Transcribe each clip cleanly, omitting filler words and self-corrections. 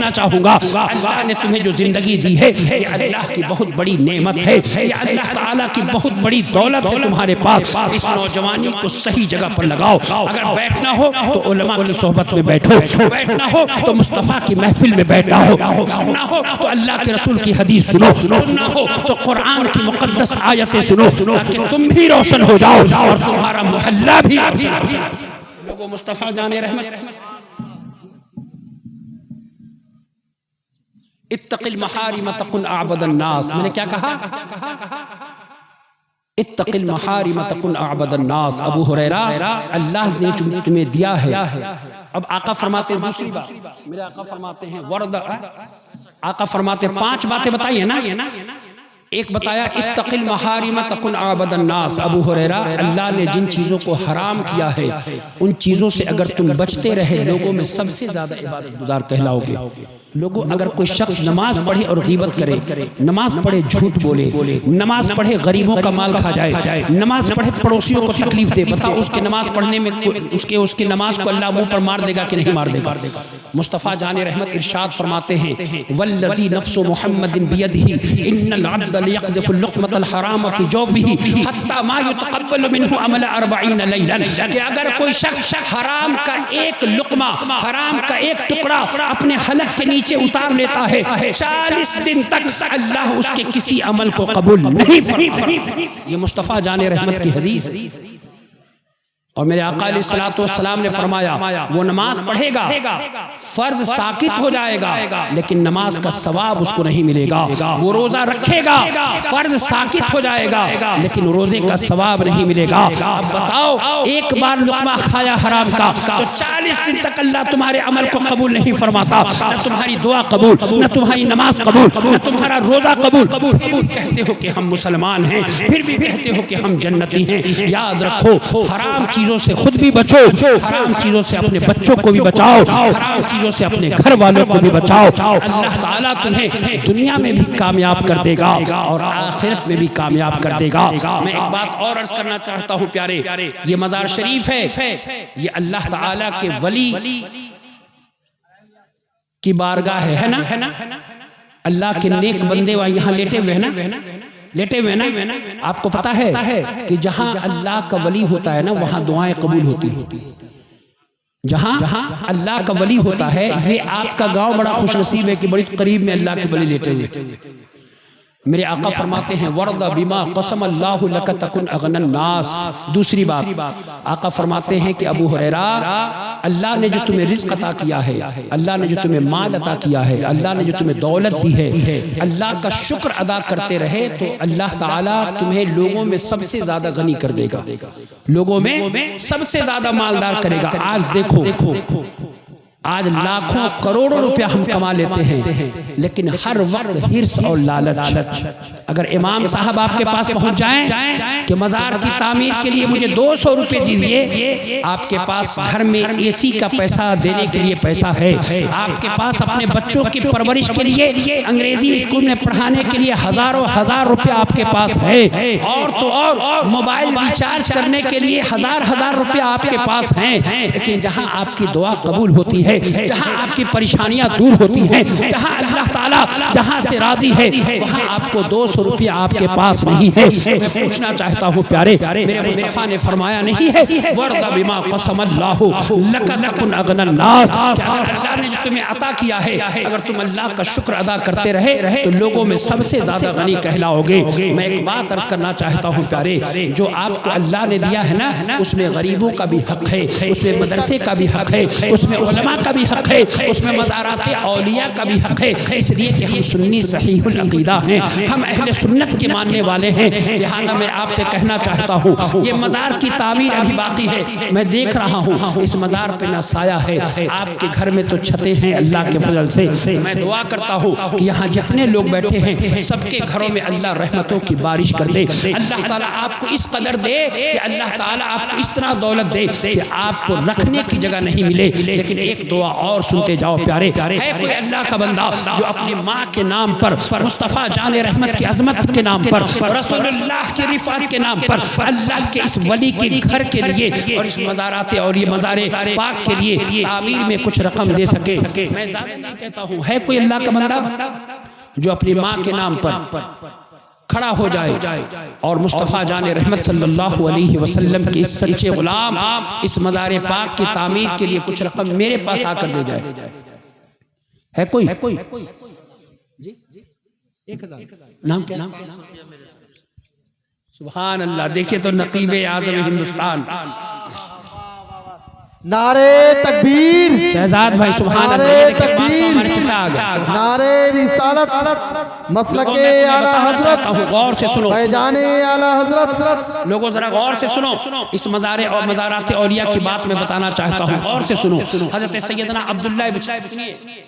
کہنا چاہوں گا اللہ نے تمہیں جو زندگی دی ہے یہ اللہ کی بہت بڑی نعمت ہے، یہ اللہ تعالیٰ کی بہت بڑی دولت ہے تمہارے پاس۔ اس نوجوانی کو صحیح جگہ پر لگاؤ، اگر بیٹھنا ہو تو علماء کی صحبت میں بیٹھو، بیٹھنا ہو تو مصطفیٰ کی محفل میں بیٹھا ہو، سننا ہو تو اللہ کے رسول کی حدیث سنو، سننا ہو تو قرآن کی مقدس آیتیں سنو، تاکہ تم بھی روشن ہو جاؤ اور تمہارا محلہ بھی روشن ہو جائے۔ لوگوں مصطفیٰ جان رحمت، اتق المحارم تکن اعبد الناس، میں نے کیا کہا؟ اتق المحارم تکن اعبد الناس۔ ابو ہریرہ اللہ نے تمہیں دیا ہے۔ اب آقا فرماتے ہیں دوسری بات، میرے آقا فرماتے ہیں ورد، آقا فرماتے ہیں 5 باتیں بتائیے نا، ایک بتایا اتق المحارم تکن اعبد الناس۔ ابو ہریرہ اللہ نے جن چیزوں کو حرام کیا ہے ان چیزوں سے اگر تم بچتے رہے لوگوں میں سب سے زیادہ عبادت گزار کہلاؤ گے۔ لوگوں اگر کوئی شخص نماز پڑھے اور غیبت کرے، نماز پڑھے جھوٹ بولے، نماز پڑھے غریبوں کا مال کھا جائے، نماز پڑھے پڑوسیوں کو تکلیف دے، بتاؤ اس کے نماز پڑھنے میں اس کے نماز کو اللہ منہ پر مار دے گا کہ نہیں مار دے گا؟ مصطفیٰ جان رحمت ارشاد فرماتے ہیں والذی نفس محمد بیدہ ان العبد لیقذف اللقمۃ الحرام فی جوفہ حتی ما یتقبل منہ عمل 40 لیلا، کہ اگر کوئی شخص حرام کا ایک لقمہ، حرام کا ایک ٹکڑا اپنے حلق کے نیچے اتار لیتا ہے 40 دن تک اللہ اس کے کسی عمل کو قبول نہیں فرماتا۔ یہ مصطفیٰ جان رحمت کی حدیث ہے۔ اور میرے آقا علیہ السلام نے فرمایا وہ نماز پڑھے گا، فرض ساقط ہو جائے گا لیکن نماز کا ثواب اس کو نہیں ملے گا، وہ روزہ رکھے گا، فرض ساقط ہو جائے گا لیکن روزے کا ثواب نہیں ملے گا۔ اب بتاؤ ایک بار لقمہ کھایا حرام کا تو 40 دن تک اللہ تمہارے عمل کو قبول نہیں فرماتا، نہ تمہاری دعا قبول، نہ تمہاری نماز قبول، نہ تمہارا روزہ قبول، پھر بھی کہتے ہو کہ ہم مسلمان ہیں، پھر بھی کہتے ہو کہ ہم جنتی ہیں۔ یاد رکھو حرام چیزوں سے خود بھی بچو، حرام چیزوں سے اپنے بچوں کو بھی بچاؤ، حرام چیزوں سے اپنے گھر والوں کو بھی بچاؤ۔ اللہ تعالیٰ تمہیں دنیا میں بھی کامیاب کر دے گا اور آخرت میں بھی کامیاب کر دے گا۔ میں ایک بات اور عرض کرنا چاہتا ہوں پیارے، یہ مزار شریف ہے، یہ اللہ تعالیٰ کے ولی کی بارگاہ ہے نا، اللہ کے نیک بندے یہاں لیٹے ہوئے نا، لیٹے ہوئے نا۔ آپ کو پتا ہے کہ جہاں اللہ کا ولی ہوتا ہے نا وہاں دعائیں قبول ہوتی ہیں۔ جہاں اللہ کا ولی ہوتا ہے، یہ آپ کا گاؤں بڑا خوش نصیب ہے کہ بڑی قریب میں اللہ کے ولی لیٹے ہوئے۔ میرے آقا فرماتے ہیں وَرْضَ بِمَا قَسَمَ اللَّهُ لَكَ تَكُنْ أَغْنَى النَّاسِ۔ دوسری بات آقا فرماتے ہیں کہ ابو ہریرہ اللہ نے جو تمہیں رزق عطا کیا ہے، اللہ نے جو تمہیں مال عطا کیا ہے، اللہ نے جو تمہیں دولت دی ہے، اللہ کا شکر ادا کرتے رہے تو اللہ تعالیٰ تمہیں لوگوں میں سب سے زیادہ غنی کر دے گا، لوگوں میں سب سے زیادہ مالدار کرے گا۔ آج دیکھو آج لاکھوں کروڑوں روپیہ ہم کما لیتے ہیں لیکن ہر وقت حرص اور لالچ۔ اگر امام صاحب آپ کے پاس پہنچ جائیں کہ مزار کی تعمیر کے لیے مجھے 200 روپے دیجئے، آپ کے پاس گھر میں اے سی کا پیسہ دینے کے لیے پیسہ ہے، آپ کے پاس اپنے بچوں کی پرورش کے لیے انگریزی اسکول میں پڑھانے کے لیے ہزار روپیہ آپ کے پاس ہے، اور تو اور موبائل ریچارج کرنے کے لیے ہزار روپیہ آپ کے پاس ہیں، لیکن جہاں آپ کی دعا قبول ہوتی ہے، جہاں آپ کی پریشانیاں دور ہوتی ہیں، جہاں اللہ تعالیٰ جہاں سے راضی ہے وہاں آپ کو 200 روپیہ آپ کے پاس نہیں ہے۔ میں پوچھنا چاہتا ہوں پیارے، میرے مصطفیٰ نے فرمایا نہیں ہے وَرْضَ بِمَا قَسَمَ اللَّهُ لَكَ تَكُنْ أَغْنَى النَّاسِ، کہ اگر اللہ نے جو تمہیں عطا کیا ہے اگر تم اللہ کا شکر ادا کرتے رہے تو لوگوں میں سب سے زیادہ غنی کہلاؤ گے۔ میں ایک بات عرض کرنا چاہتا ہوں پیارے، جو آپ کو اللہ نے دیا ہے نا اس میں غریبوں کا بھی حق ہے، اس میں مدرسے کا بھی حق ہے، اس میں علماء کا بھی حق ہے، اس میں مزارات اولیاء کا بھی حق ہے، اس لیے کہ ہم سنی صحیح العقیدہ ہیں، ہم اہل سنت کے ماننے والے ہیں۔ لہذا میں آپ سے کہنا چاہتا ہوں یہ مزار کی تعمیر ابھی باقی ہے، میں دیکھ رہا ہوں اس مزار پہ نہ سایہ ہے، آپ کے گھر میں تو چھتیں ہیں اللہ کے فضل سے۔ میں دعا کرتا ہوں کہ یہاں جتنے لوگ بیٹھے ہیں سب کے گھروں میں اللہ رحمتوں کی بارش کر دے، اللہ تعالیٰ آپ کو اس قدر دے کہ اللہ تعالیٰ آپ کو اس طرح دولت دے کہ آپ کو رکھنے کی جگہ نہیں ملے، لیکن ایک دعا اور سنتے جاؤ پیارے. ہے کوئی اللہ کا بندہ جو اپنی ماں کے نام پر، مصطفیٰ جان رحمت کی عظمت کے نام پر، رسول اللہ کی رفعت کے نام پر، اللہ کے اس ولی کے گھر کے لیے اور اس مزارات اور یہ مزار پاک کے لیے تعمیر میں کچھ رقم دے سکے؟ میں زیادہ نہیں کہتا ہوں. ہے کوئی اللہ کا بندہ جو اپنی ماں کے نام پر کھڑا ہو جائے اور مصطفیٰ جان رحمت صلی اللہ علیہ وسلم کے اس سچے غلام اس مزار پاک کی تعمیر کے لیے کچھ رقم میرے پاس آ کر دے جائے؟ ہے کوئی؟ جی 1000 نام کیا؟ سبحان اللہ. دیکھیں تو نقیب اعظم ہندوستان. نعرے تکبیر. شہزاد بھائی سبحان اللہ. ہمارے چچا آ گئے. نعرے رسالت مسلک اعلیٰ حضرت. غور سے سنو فیضان اعلیٰ حضرت. لوگوں ذرا غور سے سنو. اس مزار اور مزارات اولیاء کی بات میں بتانا چاہتا ہوں. غور سے سنو. حضرت سیدنا عبداللہ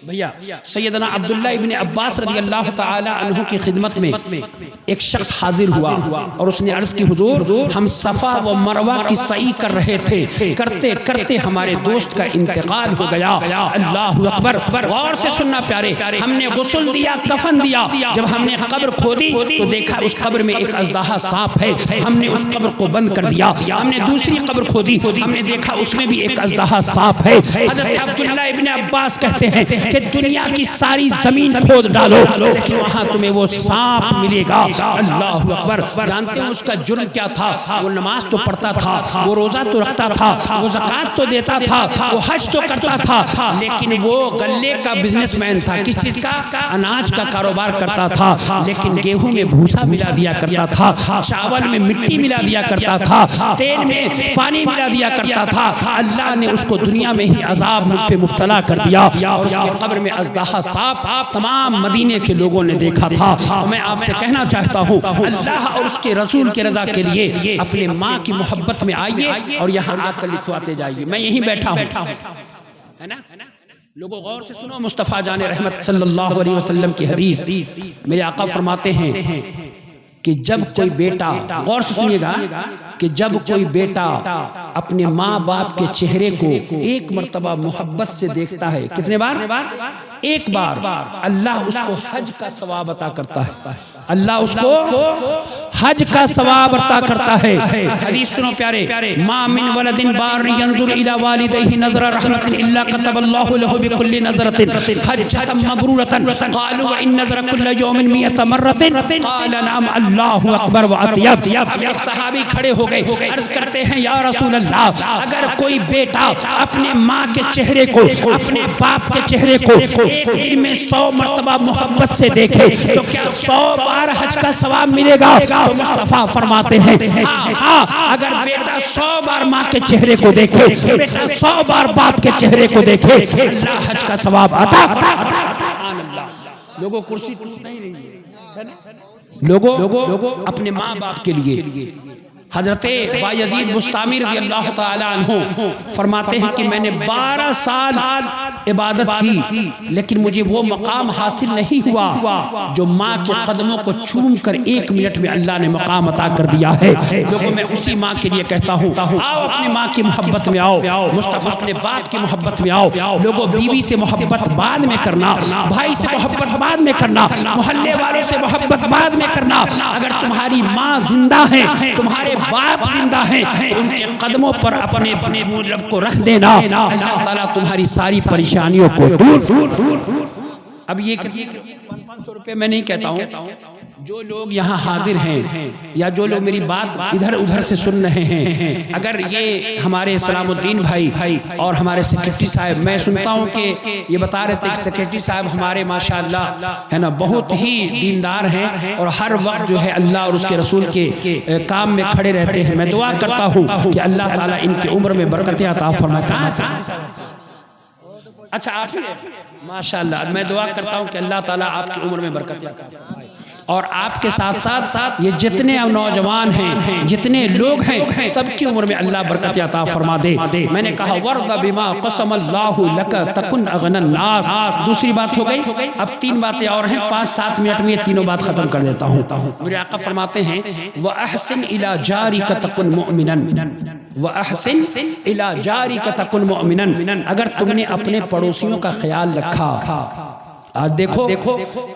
بھیا سیدنا عبداللہ ابن عباس رضی اللہ تعالی عنہ کی خدمت میں ایک شخص حاضر ہوا اور اس نے عرض کی حضور ہم صفا و مروہ کی سعی کر رہے تھے، کرتے کرتے ہمارے دوست کا انتقال ہو گیا. اللہ اکبر. غور سے سننا پیارے. ہم نے غسل دیا، کفن دیا. جب ہم نے قبر کھودی تو دیکھا اس قبر میں ایک اژدہا سانپ ہے. ہم نے اس قبر کو بند کر دیا. ہم نے دوسری قبر کھودی، ہم نے دیکھا اس میں بھی ایک اژدہا سانپ ہے. حضرت عبداللہ ابن عباس کہتے ہیں کہ دنیا کی ساری زمین کھود ڈالو لیکن وہاں تمہیں وہ سانپ ملے گا. اللہ اکبر. جانتے ہیں اس کا جرم کیا تھا؟ وہ نماز تو پڑھتا تھا، وہ روزہ تو رکھتا تھا، وہ زکوٰۃ تو دیتا تھا، وہ حج تو کرتا تھا، لیکن وہ غلے کا بزنس مین تھا. کس چیز کا؟ اناج کا کاروبار کرتا تھا. لیکن گیہوں میں بھوسا ملا دیا کرتا تھا، چاول میں مٹی ملا دیا کرتا تھا، تیل میں پانی ملا دیا کرتا تھا. اللہ نے اس کو دنیا میں ہی عذاب پہ مبتلا کر دیا اور اس کے قبر میں اژدہا سانپ تمام مدینے کے لوگوں نے دیکھا تھا. تو میں آپ سے کہنا چاہتا ہوں اللہ اور اس کے رسول کے رضا کے لیے اپنے ماں کی محبت میں آئیے اور یہاں آ کر لکھواتے جائیے. میں یہیں بیٹھا ہوں ہے نا. لوگوں غور سے سنو. مصطفیٰ جان رحمت صلی اللہ علیہ وسلم کی حدیث. میرے آقا فرماتے ہیں کہ جب کوئی بیٹا، غور سے سنیے گا، کہ جب کوئی بیٹا اپنے ماں باپ کے چہرے کو ایک مرتبہ محبت سے دیکھتا ہے. کتنے بار؟ ایک بار. اللہ اس کو حج کا ثواب عطا کرتا ہے. اللہ اس کو حج کا ثواب عطا کرتا ہے. حدیث سنو پیارے. ما من ولد بار ينظر الى والديه نظر رحمت الا كتب الله له بكل نظرة حجة مبرورة. قالوا وان نظر كل يوم 100 مرة. قال نعم. اللہ اکبر واطیب. اب ایک صحابی کھڑے ہو گئے، عرض کرتے ہیں یا رسول اللہ اگر کوئی بیٹا اپنے ماں کے چہرے کو، اپنے باپ کے چہرے کو ایک دن میں 100 مرتبہ محبت سے دیکھے تو کیا 100 بار حج کا ثواب ملے گا؟ تو مصطفیٰ فرماتے ہیں ہاں اگر بیٹا 100 بار ماں کے چہرے کو دیکھے، بیٹا 100 بار باپ کے چہرے کو دیکھے، اللہ حج کا ثواب عطا فرماتا ہے. لوگوں کرسی ٹوٹ نہیں رہی ہے. لوگوں اپنے ماں باپ کے لیے. حضرت بایزید بسطامی رضی اللہ تعالی عنہ فرماتے ہیں کہ میں نے 12 سال عبادت کی لیکن مجھے وہ مقام حاصل نہیں ہوا جو ماں کے قدموں کو چوم کر 1 منٹ میں اللہ نے مقام عطا کر دیا ہے. لوگوں میں اسی ماں کے لیے کہتا ہوں آؤ اپنی ماں کی محبت میں آؤ. مصطفیٰ اپنے باپ کی محبت میں آؤ. لوگوں بیوی سے محبت بعد میں کرنا، بھائی سے محبت بعد میں کرنا، محلے والوں سے محبت بعد میں کرنا. اگر تمہاری ماں زندہ ہے، تمہارے باپ زندہ ہیں تو ان کے قدموں پر اپنے رب کو رکھ دینا. اللہ تعالیٰ تمہاری ساری پریشانیوں کو دور. اب یہ 500 روپے میں نہیں کہتا ہوں. جو لوگ یہاں حاضر ہیں یا جو لوگ میری بات ادھر ادھر سے سن رہے ہیں، اگر یہ ہمارے سلام الدین بھائی اور ہمارے سیکریٹری صاحب، میں سنتا ہوں کہ یہ بتا رہے تھے کہ سیکریٹری صاحب ہمارے ماشاءاللہ ہے نا بہت ہی دیندار ہیں اور ہر وقت جو ہے اللہ اور اس کے رسول کے کام میں کھڑے رہتے ہیں. میں دعا کرتا ہوں کہ اللہ تعالیٰ ان کی عمر میں برکتیں عطا فرمائے. اچھا آپ ماشاءاللہ میں دعا کرتا ہوں کہ اللہ تعالیٰ آپ کی عمر میں برکتیں عطا فرمائے. اور آپ کے ساتھ ساتھ یہ جتنے نوجوان ہیں، جتنے لوگ ہیں، سب کی عمر میں اللہ برکت عطا فرما دے۔ میں نے کہا ورد بما قسم اللہ لک تکن اغنى الناس، دوسری بات ہو گئی۔ اب 3 باتیں اور ہیں، 5-7 منٹ میں یہ تینوں بات ختم کر دیتا ہوں۔ میرے آقا فرماتے ہیں وَأَحْسِنْ إِلَى جَارِكَ تَكُنْ مُؤْمِنًا، وَأَحْسِنْ إِلَى جَارِكَ تَكُنْ مُؤْمِنًا، اگر تم نے اپنے پڑوسیوں کا خیال رکھا۔ آج دیکھو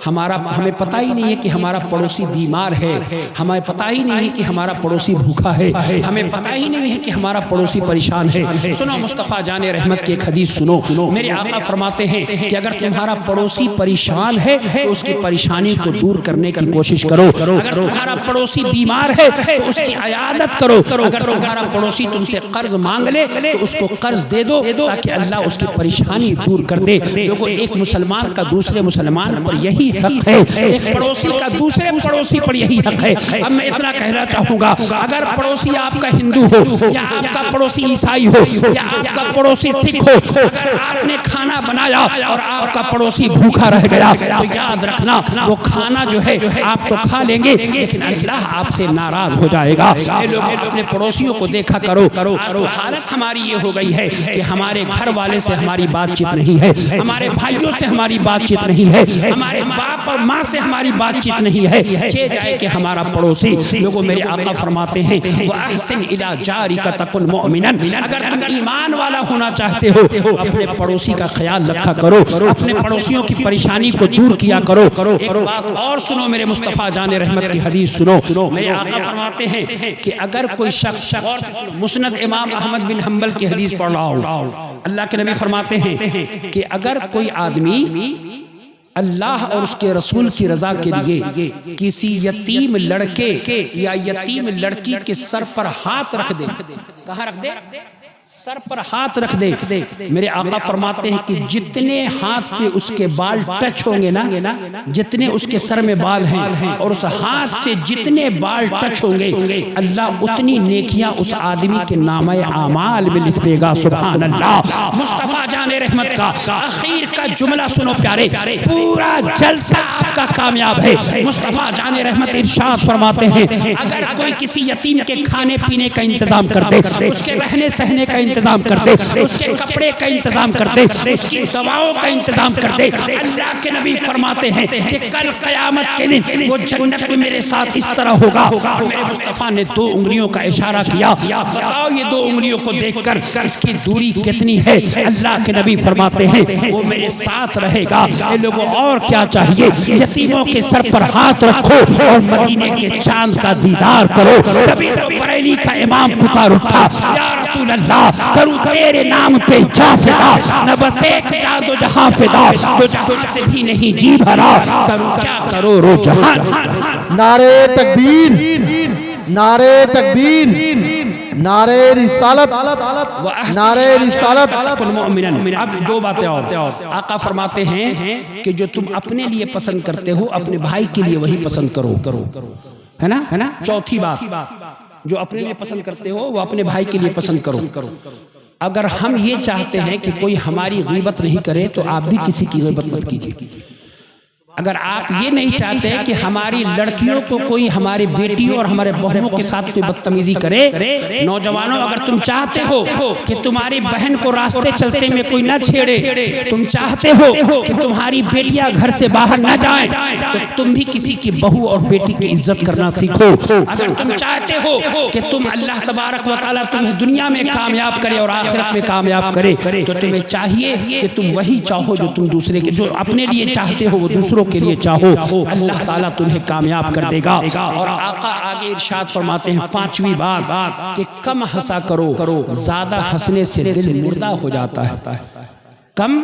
ہمیں پتہ ہی نہیں ہے کہ ہمارا پڑوسی بیمار ہے، ہمیں پتہ ہی نہیں ہے کہ ہمارا پڑوسی بھوکا ہے، ہمیں پتہ ہی نہیں ہے کہ ہمارا پڑوسی پریشان ہے۔ سنو مصطفیٰ جان رحمت کی ایک حدیث سنو، میرے آقا فرماتے ہیں کہ اگر تمہارا پڑوسی پریشان ہے تو اس کی پریشانی کو دور کرنے کی کوشش کرو، اگر تمہارا پڑوسی بیمار ہے تو اس کی عیادت کرو، اگر تمہارا پڑوسی تم سے قرض مانگ لے تو اس کو قرض دے دو تاکہ اللہ اس کی پریشانی دور کر دے۔ لوگوں، ایک مسلمان کا دوسرے مسلمان پر یہی حق ہے، ایک پڑوسی کا دوسرے پڑوسی پر یہی حق ہے۔ اب میں اتنا کہنا چاہوں گا، اگر پڑوسی آپ کا ہندو ہو یا آپ کا پڑوسی عیسائی ہو یا آپ کا پڑوسی سکھ ہو، اگر آپ نے کھانا بنایا اور آپ کا پڑوسی بھوکا رہ گیا تو یاد رکھنا وہ کھانا جو ہے آپ تو کھا لیں گے لیکن اللہ آپ سے ناراض ہو جائے گا۔ اے لوگوں، اپنے پڑوسیوں کو دیکھا کرو۔ آج تو حالت ہماری یہ ہو گئی ہے کہ ہمارے گھر والے سے ہماری بات چیت نہیں ہے، ہمارے بھائیوں سے ہماری بات چیت نہیں ہے، ہمارے باپ اور ماں سے ہماری بات چیت نہیں ہے، چہ جائے کہ ہمارا پڑوسی۔ لوگوں، میرے آقا فرماتے ہیں وَأَحْسِنْ إِلَى جَارِكَ تَكُنْ مُؤْمِنًا، اگر تم ایمان والا ہونا چاہتے ہو تو اپنے پڑوسی کا خیال رکھا کرو، اپنے پڑوسیوں کی پریشانی کو دور کیا کرو۔ ایک بات اور سنو، میرے مصطفیٰ جان رحمت کی حدیث سنو، میرے آقا فرماتے ہیں کہ اگر کوئی شخص، مسند امام احمد بن حنبل کی حدیث پڑھ رہا ہو، اللہ کے نبی فرماتے ہیں کہ اگر کوئی آدمی اللہ اور اس کے رسول کی رضا کے لیے کسی یتیم لڑکے یا یتیم لڑکی کے سر پر ہاتھ رکھ دے، کہاں رکھ دے؟ سر پر ہاتھ رکھ دے، میرے آقا فرماتے ہیں کہ جتنے ہاتھ سے اس کے بال ٹچ ہوں گے نا، جتنے اس کے سر میں بال ہیں اور اس ہاتھ سے جتنے بال ٹچ ہوں گے، اللہ اتنی نیکیاں اس آدمی کے نامہ اعمال میں لکھ دے گا۔ سبحان اللہ۔ مصطفیٰ جان رحمت کا آخر کا جملہ سنو پیارے، پورا جلسہ آپ کا کامیاب ہے۔ مصطفیٰ جان رحمت ارشاد فرماتے ہیں اگر کوئی کسی یتیم کے کھانے پینے کا انتظام کر دے، اس کے رہنے سہنے کا انتظام کر دے، اس کے کپڑے کا انتظام کر دے، اس کی دواؤں کا انتظام کر دے، اللہ کے نبی فرماتے ہیں کہ کل قیامت کے دن وہ جنت میں میرے ساتھ اس طرح ہوگا۔ اور میرے مصطفیٰ نے 2 انگلیوں کا اشارہ کیا، بتاؤ یہ 2 انگلیوں کو دیکھ کر اس کی دوری کتنی ہے؟ اللہ کے نبی فرماتے ہیں وہ میرے ساتھ رہے گا۔ اے لوگوں، اور کیا چاہیے؟ یتیموں کے سر پر ہاتھ رکھو اور مدینے کے چاند کا دیدار کرو۔ کبھی تو بریلی کا امام پکار اٹھا، یا رسول اللہ کروں تیرے نام پہ جا فدا، نہ بس ایک جا دو جہاں فدا، دو جہاں سے بھی نہیں جی بھرا، کروں کیا کرو رو جہان۔ نعرے تکبیر، نعرے تکبیر، نعرے رسالت، نعرے رسالت۔ اب 2 باتیں اور، آقا فرماتے ہیں کہ جو تم اپنے لیے پسند کرتے ہو اپنے بھائی کے لیے وہی پسند کرو، ہے نا؟ چوتھی بات، جو اپنے لیے پسند کرتے ہو وہ اپنے بھائی کے لیے پسند کرو۔ اگر ہم یہ چاہتے ہیں کہ کوئی ہماری غیبت نہیں کرے تو آپ بھی کسی کی غیبت مت کیجیے۔ اگر آپ یہ نہیں چاہتے کہ ہماری لڑکیوں کو کوئی ہمارے بیٹیوں اور ہمارے بہنوں کے ساتھ کوئی بدتمیزی کرے، نوجوانوں اگر تم چاہتے ہو کہ تمہاری بہن کو راستے چلتے میں کوئی نہ چھیڑے، تم چاہتے ہو کہ تمہاری بیٹیاں گھر سے باہر نہ جائیں، تو تم بھی کسی کی بہو اور بیٹی کی عزت کرنا سیکھو۔ اگر تم چاہتے ہو کہ تم اللہ تبارک و تعالیٰ تمہیں دنیا میں کامیاب کرے اور آخرت میں کامیاب کرے، تو تمہیں چاہیے کہ تم وہی چاہو جو تم دوسرے کے، جو اپنے لیے چاہتے ہو وہ دوسروں کے لیے چاہو، اللہ تعالیٰ تمہیں کامیاب کر دے گا۔ اور آقا آگے ارشاد فرماتے ہیں 5ویں بات کہ کم ہنسا کرو، زیادہ ہنسنے سے دل مردہ ہو جاتا ہے۔ کم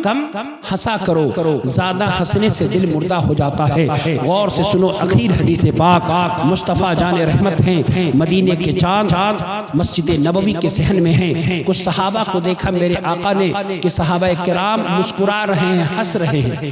ہنسا کرو، زیادہ ہنسنے سے دل مردہ ہو جاتا ہے۔ غور سے سنو اخیر حدیث پاک، مصطفیٰ جان رحمت ہیں، مدینے کے چاند مسجد نبوی کے صحن میں ہیں۔ کچھ صحابہ کو دیکھا میرے آقا نے کہ صحابہ کرام مسکرا رہے ہیں، ہنس رہے ہیں۔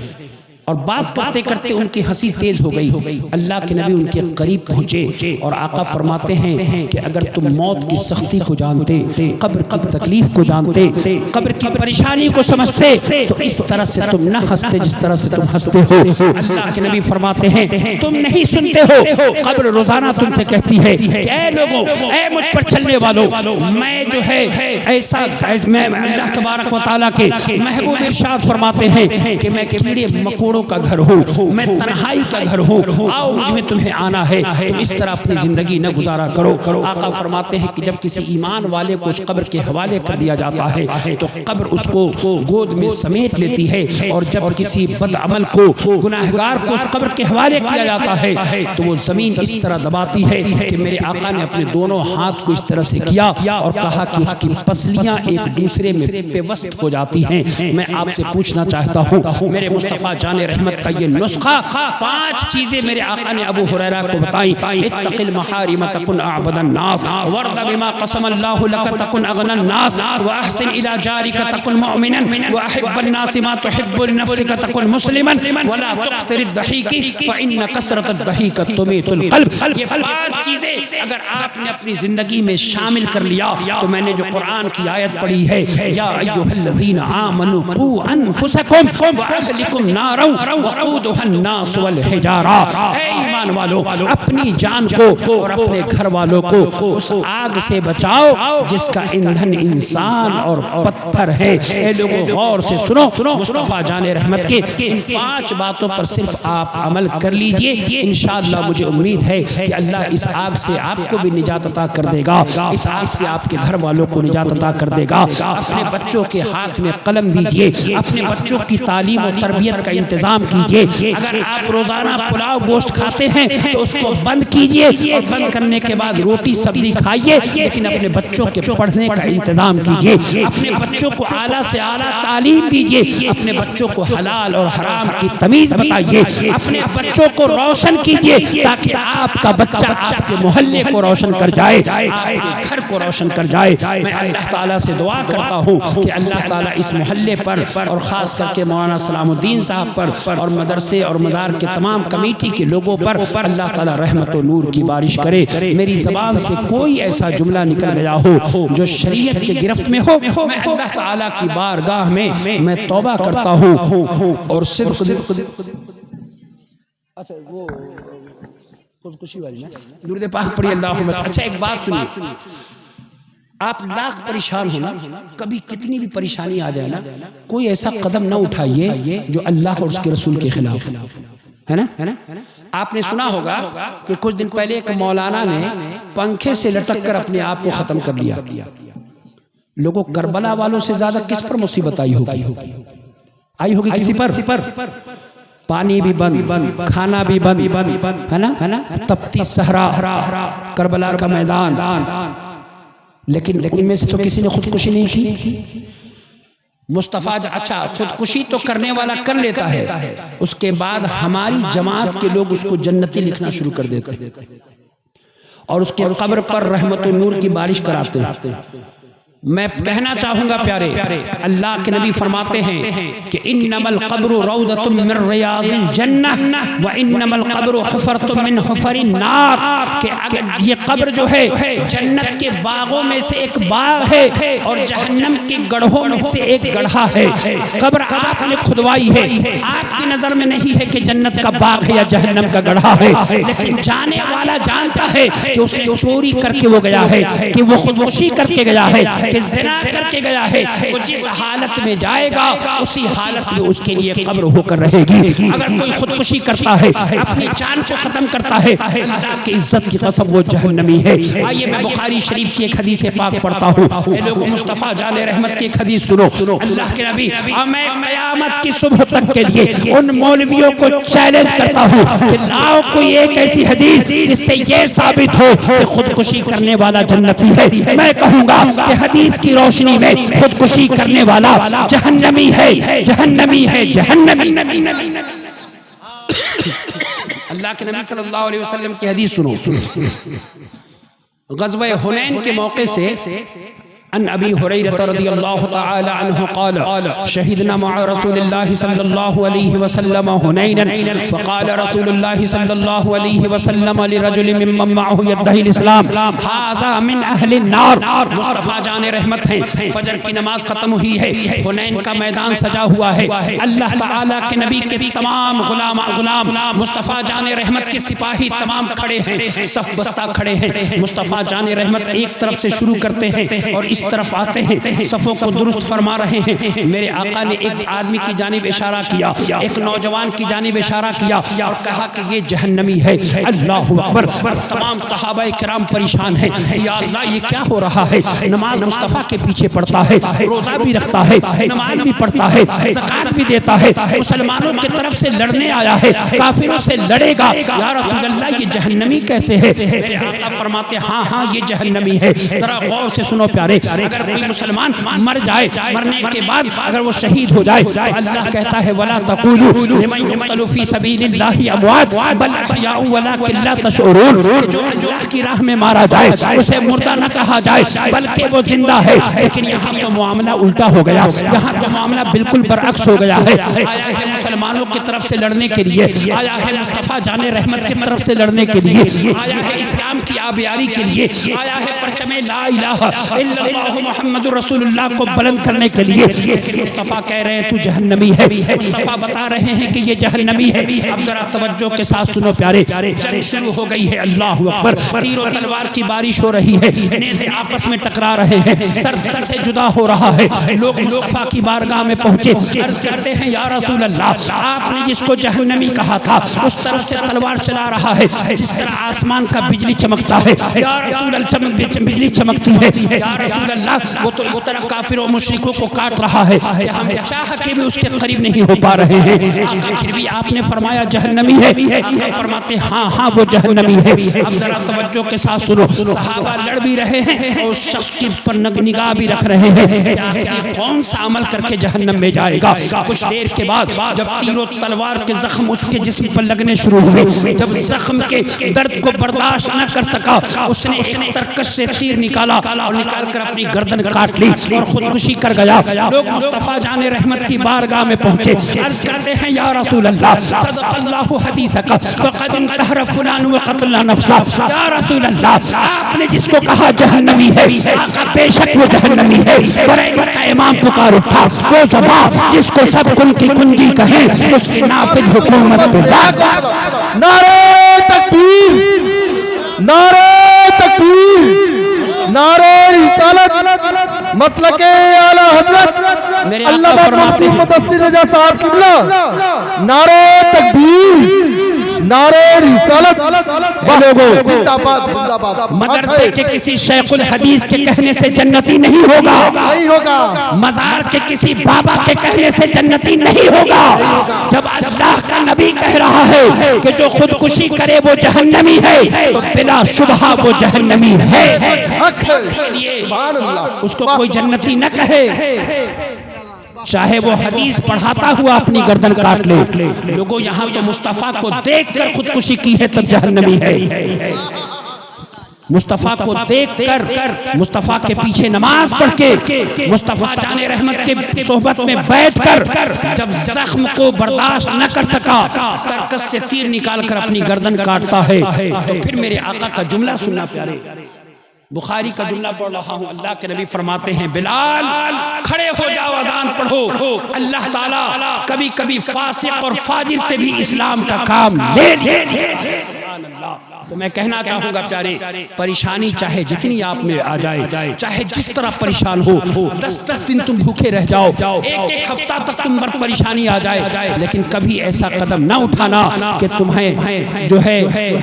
اور بات کرتے کرتے ان کی ہنسی تیز ہو گئی. اللہ کے نبی ان کے قریب پہنچے اور آقا فرماتے ہیں کہ اگر تم موت کی سختی کو جانتے, قبر کی تکلیف کو جانتے, قبر کی پریشانی کو سمجھتے تو اس طرح سے تم نہ ہنستے جس طرح سے تم ہنستے ہو. اللہ کے نبی فرماتے ہیں تم نہیں سنتے ہو, قبر روزانہ تم سے کہتی ہے کہ اے لوگوں, اے مجھ پر چلنے والوں, میں جو ہے ایسا, میں اللہ تبارک و تعالیٰ کے محبوب ارشاد فرماتے ہیں کہ میں کیڑے مکوڑوں کا گھر ہوں, میں تنہائی کا گھر ہوں, آؤ مجھ میں تمہیں آنا ہے, تم اس طرح اپنی زندگی نہ گزارا کرو. آقا فرماتے ہیں کہ جب کسی ایمان والے کو اس قبر کے حوالے کر دیا جاتا ہے تو قبر اس کو گود میں سمیٹ لیتی ہے, اور جب کسی بد عمل کو, گناہگار کو اس قبر کے حوالے کیا جاتا ہے تو وہ زمین اس طرح دباتی ہے کہ میرے آقا نے اپنے دونوں ہاتھ کو اس طرح سے کیا اور کہا کہ اس کی پسلیاں ایک دوسرے میں پیوست ہو جاتی ہیں. میں آپ سے پوچھنا چاہتا ہوں میرے مصطفیٰ جان رحمت کا یہ نسخہ, 5 چیزیں میرے آقا نے ابو ہریرہ کو بتائیں. اتق المحارم تکن اعبد الناس, ورد بما قسم اللہ لک تکن اغنى الناس, واحسن الى جارک تکن مؤمنا, واحب الناس ما تحب لنفسک تکن مسلما, ولا تکثر الضحیک فان کثرت الضحیک تمیت القلب. یہ 5 چیزیں اگر آپ نے اپنی زندگی میں شامل کر لیا تو میں نے جو قرآن کی آیت پڑھی ہے, یا ایھا الذین آمنوا قوا انفسکم واہلکم نارا وقودھا الناس والحجارہ, اے ایمان والو اپنی جان کو اور اپنے گھر والوں کو اس آگ سے بچاؤ جس کا ایندھن انسان اور پتھر ہے. اے لوگوں غور سے سنو, مصطفیٰ جان رحمت کے ان 5 باتوں پر صرف آپ عمل کر لیجئے, انشاءاللہ مجھے امید ہے کہ اللہ اس آگ سے آپ کو بھی نجات عطا کر دے گا, اس آگ سے آپ کے گھر والوں کو نجات عطا کر دے گا. اپنے بچوں کے ہاتھ میں قلم دیجئے, اپنے بچوں کی تعلیم و تربیت کا انتظام کیجئے. اگر آپ روزانہ پلاؤ گوشت کھاتے ہیں تو اس کو بند کیجئے, اور بند کرنے کے بعد روٹی سبزی کھائیے, لیکن اپنے بچوں کے پڑھنے کا انتظام کیجئے, اپنے بچوں کو اعلیٰ سے اعلیٰ تعلیم دیجئے, اپنے بچوں کو حلال اور حرام کی تمیز بتائیے, اپنے بچوں کو روشن کیجئے تاکہ آپ کا بچہ آپ کے محلے کو روشن کر جائے, آپ کے گھر کو روشن کر جائے. میں اللہ تعالیٰ سے دعا کرتا ہوں کہ اللہ تعالیٰ اس محلے پر اور خاص کر کے مولانا سلام الدین صاحب پر اور مدرسے اور مدار کے تمام کمیٹی کے لوگوں پر اللہ تعالیٰ رحمت و نور کی بارش کرے. میری زبان سے کوئی ایسا جملہ نکل گیا ہو جو شریعت کے گرفت میں ہو, میں اللہ تعالیٰ کی بارگاہ میں میں توبہ کرتا ہوں اور صدق. اچھا وہ خودکشی والی درود پاک پڑھی اللہم. اچھا ایک بات سنیے, آپ لاکھ پریشان ہونا, کبھی کتنی بھی پریشانی آ جائے نا, کوئی ایسا قدم نہ اٹھائیے جو اللہ اور اس کے رسول کے خلاف ہے نا. آپ نے سنا ہوگا کہ کچھ دن پہلے ایک مولانا نے پنکھے سے لٹک کر اپنے آپ کو ختم کر لیا. لوگوں کربلا والوں سے زیادہ کس پر مصیبت آئی ہوگی کسی پر. پانی بھی بند, کھانا بھی بند ہے نا, تپتی صحرا, کربلا کا میدان, لیکن ان میں سے تو کسی نے خودکشی نہیں کی. مصطفیٰ اچھا خودکشی تو کرنے والا کر لیتا ہے, اس کے بعد ہماری جماعت کے لوگ اس کو جنتی لکھنا شروع کر دیتے ہیں اور اس کے قبر پر رحمت و نور کی بارش کراتے ہیں. میں کہنا چاہوں گا پیارے, اللہ کے نبی فرماتے ہیں کہ انما القبر روضۃ من ریاض الجنہ وانما القبر حفرۃ من حفر النار, کہ اگر یہ قبر جو ہے جنت کے باغوں میں سے ایک باغ ہے اور جہنم کے گڑھوں میں سے ایک گڑھا ہے. قبر آپ نے کھدوائی ہے, آپ کی نظر میں نہیں ہے کہ جنت کا باغ ہے یا جہنم کا گڑھا ہے, لیکن جانے والا جانتا ہے کہ اس نے چوری کر کے وہ گیا ہے, کہ وہ خودکشی کر کے گیا ہے, کہ زنا کر کے گیا ہے. وہ جس حالت میں جائے گا اسی حالت میں اس کے لیے قبر ہو کر رہے گی. اگر کوئی خودکشی کرتا ہے, اپنی جان کو ختم کرتا ہے, اللہ کی عزت کی قسم وہ جہنمی ہے. آئیے میں بخاری شریف کی ایک حدیث پاک پڑھتا ہوں. اے لوگوں مصطفیٰ جان رحمت کی ایک حدیث سنو. اللہ کے نبی, میں قیامت کی صبح تک کے لیے ان مولویوں کو چیلنج کرتا ہوں کہ لاؤ کوئی ایک ایسی حدیث جس سے یہ ثابت ہو کہ خودکشی کرنے والا جنتی ہے. میں کہوں گا کہ حدیث کی روشنی میں خودکشی کرنے والا جہنمی ہے, جہنمی ہے, جہنمی. اللہ کے نبی صلی اللہ علیہ وسلم کی حدیث سنو. غزوہ حنین کے موقع سے عن ابی ہریرہ رضی اللہ تعالی عنہ قال شہدنا مع رسول اللہ صلی اللہ علیہ وسلم حنینا فقال رسول اللہ صلی اللہ علیہ وسلم لرجل ممن معه يدعي الاسلام هذا من اہل النار. مصطفیٰ جان رحمت ہیں. فجر کی نماز ختم ہوئی ہے, حنین کا میدان سجا ہوا ہے, اللہ تعالیٰ کے نبی کے تمام غلام مصطفیٰ جان رحمت کے سپاہی تمام کھڑے ہیں, صف بستہ کھڑے ہیں. مصطفیٰ جان رحمت ایک طرف سے شروع کرتے ہیں اور اس طرف آتے ہیں, صفوں کو درست فرما رہے ہیں. میرے آقا نے ایک آدمی کی جانب اشارہ کیا, ایک نوجوان کی جانب اشارہ کیا اور کہا کہ یہ جہنمی ہے. اللہ اکبر. تمام صحابہ کرام پریشان ہیں, یا اللہ یہ کیا ہو رہا ہے؟ نماز مصطفیٰ کے پیچھے پڑھتا ہے, روزہ بھی رکھتا ہے, نماز بھی پڑھتا ہے, زکوٰۃ بھی دیتا ہے, مسلمانوں کی طرف سے لڑنے آیا ہے, کافروں سے لڑے گا. یا رسول اللہ یہ جہنمی کیسے ہے؟ میرے آقا فرماتے ہاں ہاں یہ جہنمی ہے. ذرا غور سے سنو پیارے, اگر کوئی مسلمان مر جائے, مرنے کے بعد اگر وہ شہید ہو جائے تو اللہ کہتا ہے وَلَا تَقُولُوا لِمَنْ يُقْتَلُ فِي سَبِيلِ اللَّهِ أَمْوَاتٌ بَلْ أَحْيَاءٌ وَلَكِنْ لَا تَشْعُرُونَ. جو اللہ کی راہ میں مارا جائے اسے مردہ نہ کہا جائے بلکہ وہ زندہ ہے. لیکن یہاں تو معاملہ الٹا ہو گیا, یہاں تو معاملہ بالکل برعکس ہو گیا ہے. آیا ہے مسلمانوں کی طرف سے لڑنے کے لیے, آیا ہے مصطفیٰ جان رحمت کی طرف سے لڑنے کے لیے, آیا ہے اسلام کی آبیاری کے لیے, آیا ہے پرچم لا الہ الا اللہ محمد رسول اللہ کو بلند کرنے کے لیے. لیکن مصطفیٰ کہہ رہے ہیں تو جہنمی ہے. مصطفیٰ بتا رہے ہیں کہ یہ جہنمی ہے. اب ذرا توجہ کے ساتھ سنو پیارے, جنگ شروع ہو گئی ہے. اللہ اکبر. تیر و تلوار کی بارش ہو رہی ہے, نیزے آپس میں ٹکرا رہے ہیں, سر تن سے جدا ہو رہا ہے. لوگ مصطفیٰ کی بارگاہ میں پہنچے, عرض کرتے ہیں یا رسول اللہ آپ نے جس کو جہنمی کہا تھا اس طرح سے تلوار چلا رہا ہے جس طرح آسمان کا بجلی چمکتا ہے. یا رسول اللہ بجلی چمکتی ہے. یا رسول اللہ وہ تو اس طرح کافر و مشرکوں کو کاٹ رہا ہے کہ ہم چاہ کے بھی اس کے قریب نہیں ہو پا رہے ہیں. آقا پھر بھی آپ نے فرمایا جہنمی ہے. آقا فرماتے ہاں ہاں وہ جہنمی ہے. اب ذرا توجہ کے ساتھ سنو, صحابہ لڑ بھی رہے ہیں اور اس شخص کی پر نگاہ بھی رکھ رہے ہیں کہ آخر یہ کون سا عمل کر کے جہنم میں جائے گا. کچھ دیر کے بعد جب تیر و تلوار کے زخم اس کے جسم پر لگنے شروع ہوئے, جب زخم کے درد کو برداشت نہ کر سکا اس نے ایک ترکش سے تیر نکالا اور نکال کر اپنی گردن کاٹ لی اور خودکشی کر گیا. لوگ مصطفیٰ جان رحمت کی بارگاہ میں پہنچے, عرض کرتے ہیں یا رسول اللہ صدق اللہ حدیثک فقد انتحر فلان وقتل نفسہ. یا رسول اللہ آپ نے جس کو کہا جہنمی ہے, آقا بے شک وہ جہنمی ہے. بریلوی کا امام پکار اٹھا, وہ زبان جس کو سب کن کی کنجی کہیں اس کی نافذ حکومت پہ لاگ. نعرہ تکبیر, نعرہ تکبیر, نعرہ رسالت, مسلک اعلی حضرت علامہ مفتی مدثر رضا صاحب قبلہ. نعرہ تکبیر, نعرہ رسالت. زندہ باد, زندہ باد. مدرسے کے کسی شیخ الحدیث کے کہنے سے جنتی نہیں ہوگا, نہیں ہوگا. مزار کے کسی بابا کے کہنے سے جنتی نہیں ہوگا. جب اللہ کا نبی کہہ رہا ہے کہ جو خودکشی کرے وہ جہنمی ہے تو بلا شبہ وہ جہنمی ہے. اس کو کوئی جنتی نہ کہے, چاہے وہ حدیث پڑھاتا ہوا اپنی گردن کاٹ لے. لوگوں یہاں تو مصطفیٰ کو دیکھ کر خودکشی کی ہے تب جہنمی ہے. مصطفیٰ کو دیکھ کر, مصطفیٰ کے پیچھے نماز پڑھ کے, مصطفیٰ جان رحمت کے صحبت میں بیٹھ کر جب زخم کو برداشت نہ کر سکا ترکس سے تیر نکال کر اپنی گردن کاٹتا ہے. تو پھر میرے آقا کا جملہ سننا پیارے, بخاری کا جملہ پڑھ رہا ہوں. اللہ کے نبی فرماتے ہیں بلال کھڑے ہو جاؤ, اذان پڑھو. اللہ تعالیٰ کبھی کبھی فاسق اور فاجر سے بھی اسلام کا کام لے لے. سبحان اللہ. تو میں کہنا چاہوں گا پیارے, پریشانی چاہے جتنی آپ میں آ جائے, چاہے جس طرح پریشان ہو, 10 دن تم بھوکے رہ جاؤ, ایک ہفتہ تک تم پر پریشانی آ جائے, لیکن کبھی ایسا قدم نہ اٹھانا کہ تمہیں جو ہے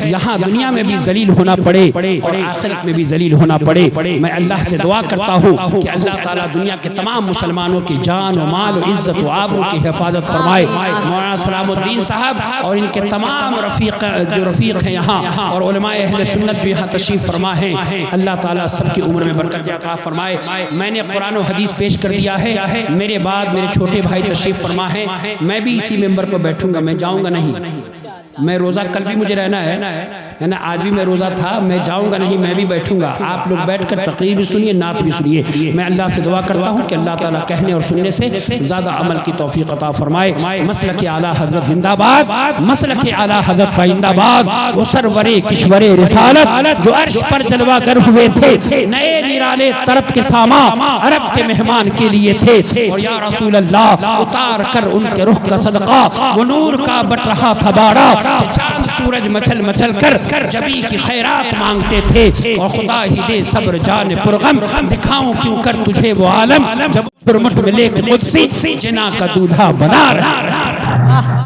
یہاں دنیا میں بھی ذلیل ہونا پڑے اور آخرت میں بھی ذلیل ہونا پڑے. میں اللہ سے دعا کرتا ہوں کہ اللہ تعالیٰ دنیا کے تمام مسلمانوں کی جان و مال و عزت و آبرو کی حفاظت فرمائے. مولانا سلام الدین صاحب اور ان کے تمام رفیق ہیں یہاں اور علماء اہل سنت جو یہاں تشریف فرما ہیں, اللہ تعالیٰ سب کی عمر میں برکت عطا فرمائے. میں نے قرآن و حدیث پیش کر دیا ہے, میرے بعد میرے چھوٹے بھائی تشریف فرما ہیں. میں بھی اسی ممبر پر بیٹھوں گا, میں جاؤں گا نہیں. میں روزہ کل بھی مجھے رہنا ہے, ہے نا. آج بھی میں روزہ تھا, میں جاؤں گا نہیں, میں بھی بیٹھوں گا. آپ لوگ بیٹھ کر تقریر بھی سنیے, نعت بھی سنیے. میں اللہ سے دعا کرتا ہوں کہ اللہ تعالیٰ کہنے اور سننے سے زیادہ عمل کی توفیق عطا فرمائے. مسلک اعلیٰ حضرت زندہ باد, مسلک اعلیٰ حضرت پائندہ باد. وہ سرور کشور رسالت جو عرش پر جلوہ گر ہوئے تھے, نئے نرالے طرب کے ساما عرب کے مہمان کے لیے تھے. اور یا رسول اللہ اتار کر ان کے رخ کا صدقہ وہ نور کا بٹ رہا تھا باڑا, کہ چاند سورج مچل مچل کر جبی کی خیرات مانگتے تھے. اور خدا ہی دے صبر جان پرغم, دکھاؤں کیوں کر تجھے وہ عالم جب چھرمٹ میں لے کے قدسی جنا کا دولہا بنا رہا.